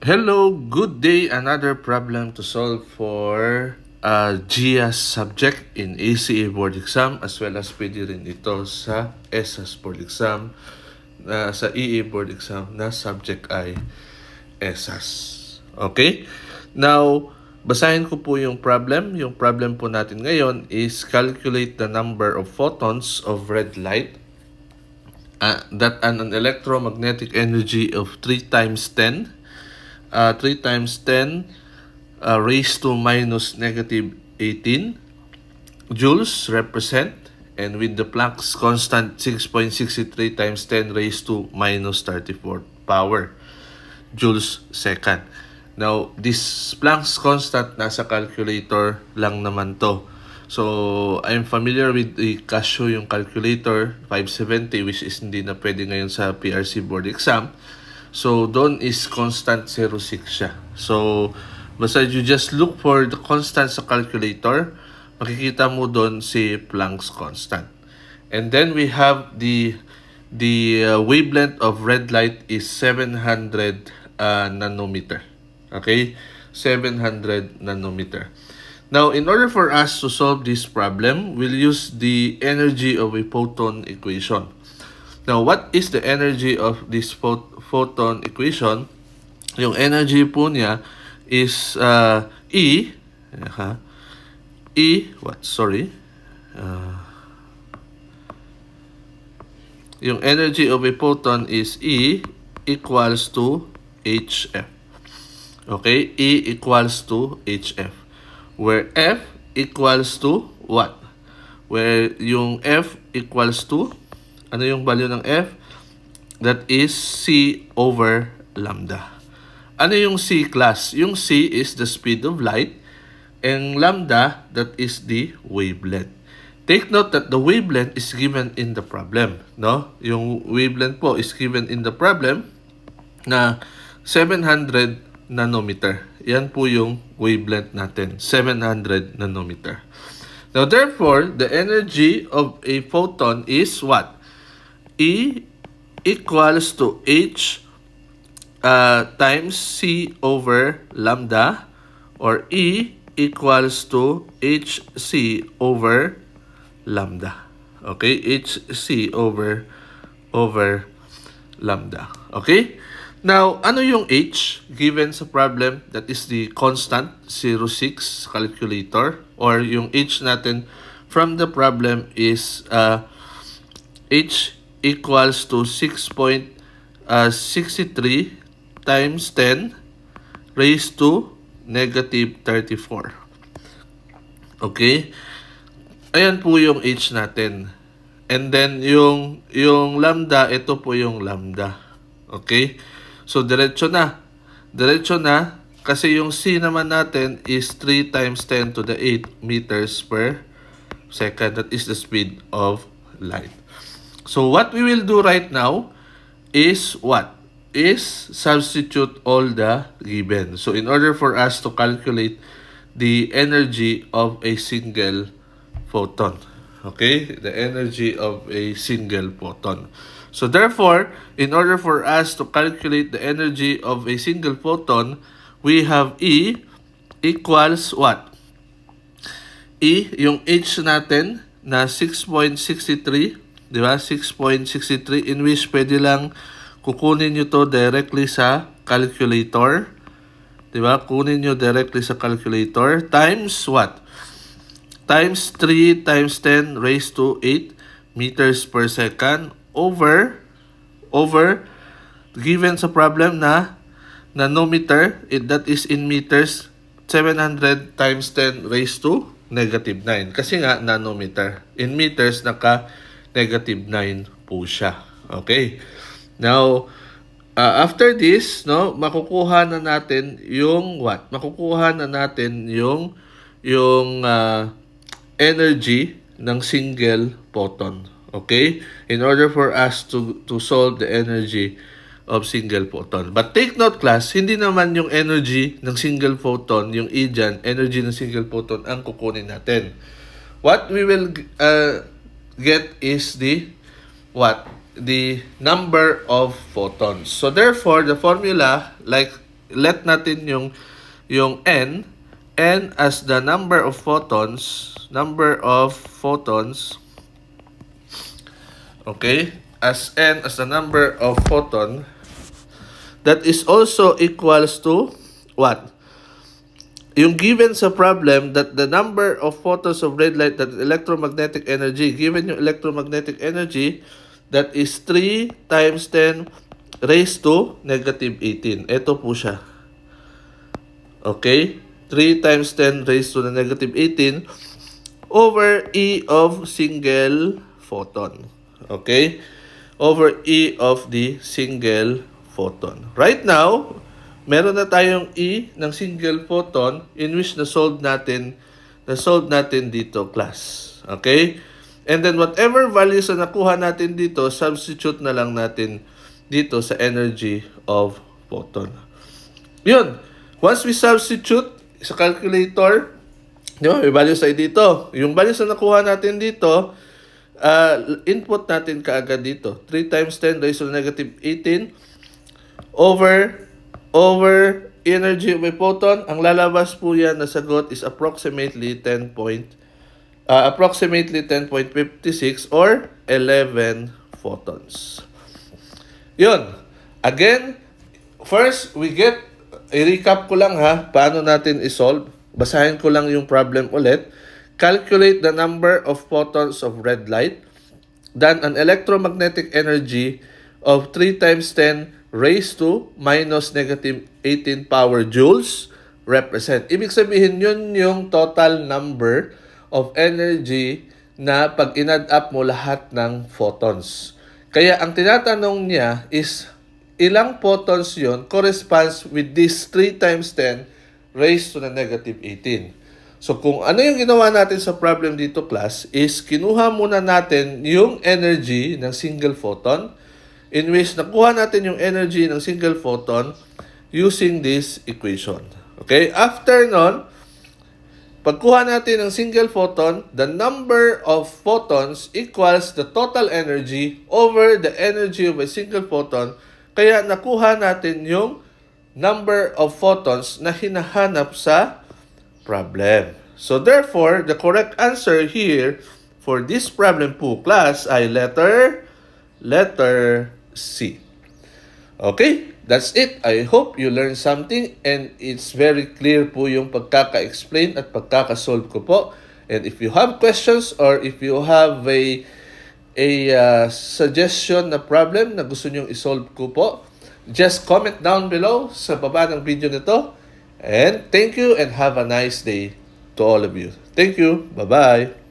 Hello, good day. Another problem to solve for GEAS subject in ECE board exam as well as pwede rin ito sa ESAS board exam sa EE board exam na subject ay ESAS. Okay? Now, basahin ko po yung problem. Yung problem po natin ngayon is calculate the number of photons of red light that an electromagnetic energy of 3 times 10 3 times 10 raised to minus negative 18 joules represent, and with the Planck's constant 6.63 times 10 raised to minus 34 power joules second. Now, this Planck's constant nasa calculator lang naman to. So, I'm familiar with the Casio yung calculator 570, which is hindi na pwede ngayon sa PRC board exam. So, doon is constant 0.6 siya. So, basta you just look for the constant sa calculator, makikita mo doon si Planck's constant. And then we have the wavelength of red light is 700 nanometer. Okay? 700 nanometer. Now, in order for us to solve this problem, we'll use the energy of a photon equation. Now, what is the energy of this photon equation? Yung energy po niya is E. Yung energy of a photon is E equals to HF. Okay? E equals to HF. Where F equals to what? Where yung F equals to, ano yung value ng F? That is C over lambda. Ano yung C class? Yung C is the speed of light, and lambda, that is the wavelength. Take note that the wavelength is given in the problem. No? Yung wavelength po is given in the problem na 700 nanometer. Yan po yung wavelength natin, 700 nanometer. Now, therefore, the energy of a photon is what? E equals to H times C over lambda, or E equals to HC over lambda. Okay? HC over lambda. Okay? Now, ano yung H given sa problem? That is the constant 0.6 calculator, or yung H natin from the problem is H equals to 6.63 times 10 raised to negative 34. Okay? Ayan po yung H natin. And then yung lambda, ito po yung lambda. Okay? So, diretso na. Diretso na kasi yung C naman natin is 3 times 10 to the 8 meters per second. That is the speed of light. So, what we will do right now is what? Is substitute all the given. So, in order for us to calculate the energy of a single photon. Okay? The energy of a single photon. So, therefore, in order for us to calculate the energy of a single photon, we have E equals what? E, yung H natin na 6.63, di ba? 6.63, in which pwede lang kukunin nyo to directly sa calculator. Di ba? Kunin nyo directly sa calculator times what? Times 3 times 10 raised to 8 meters per second over given sa problem na nanometer, that is in meters, 700 times 10 raised to negative 9. Kasi nga, nanometer. In meters, naka-negative 9 po siya. Okay? Now, after this, no, makukuha na natin yung what? Makukuha na natin yung energy ng single photon. Okay? In order for us to solve the energy of single photon. But take note, class, hindi naman yung energy ng single photon, yung E dyan, energy ng single photon ang kukunin natin. What we will get is the what? The number of photons. So therefore, the formula, like let natin yung n as the number of photons, okay, as n as the number of photon, that is also equals to what? Yung given sa problem that the number of photons of red light, that electromagnetic energy, given yung electromagnetic energy, that is 3 times 10 raised to negative 18. Ito po siya. Okay? 3 times 10 raised to the negative 18 over E of single photon. Okay? Over E of the single photon. Right now, meron na tayong E ng single photon in which na-solve natin dito, class. Okay? And then whatever values na nakuha natin dito, substitute na lang natin dito sa energy of photon. Yun. Once we substitute sa calculator, di ba, may values tayo dito. Yung values na nakuha natin dito, input natin kaagad dito. 3 times 10 raised to the negative 18 over energy of a photon. Ang lalabas po yan na sagot is approximately 10.56 or 11 photons. Yun. Again, first, i-recap ko lang ha, paano natin isolve. Basahin ko lang yung problem ulit. Calculate the number of photons of red light. Then, an electromagnetic energy of 3 times 10 raised to minus negative 18 power joules represent. Ibig sabihin, yun yung total number of energy na pag in-add up mo lahat ng photons. Kaya ang tinatanong niya is, ilang photons yun corresponds with this 3 times 10 raised to the negative 18. So kung ano yung ginawa natin sa problem dito, class, is kinuha muna natin yung energy ng single photon, in which nakuha natin yung energy ng single photon using this equation. Okay? After nun, pagkuha natin ng single photon, the number of photons equals the total energy over the energy of a single photon. Kaya nakuha natin yung number of photons na hinahanap sa problem. So therefore, the correct answer here for this problem po, class, ay letter C. Okay, that's it. I hope you learned something and it's very clear po yung pagkaka-explain at pagkaka-solve ko po. And if you have questions or if you have a suggestion na problem na gusto nyong isolve ko po, just comment down below sa baba ng video nito. And thank you and have a nice day to all of you. Thank you. Bye-bye.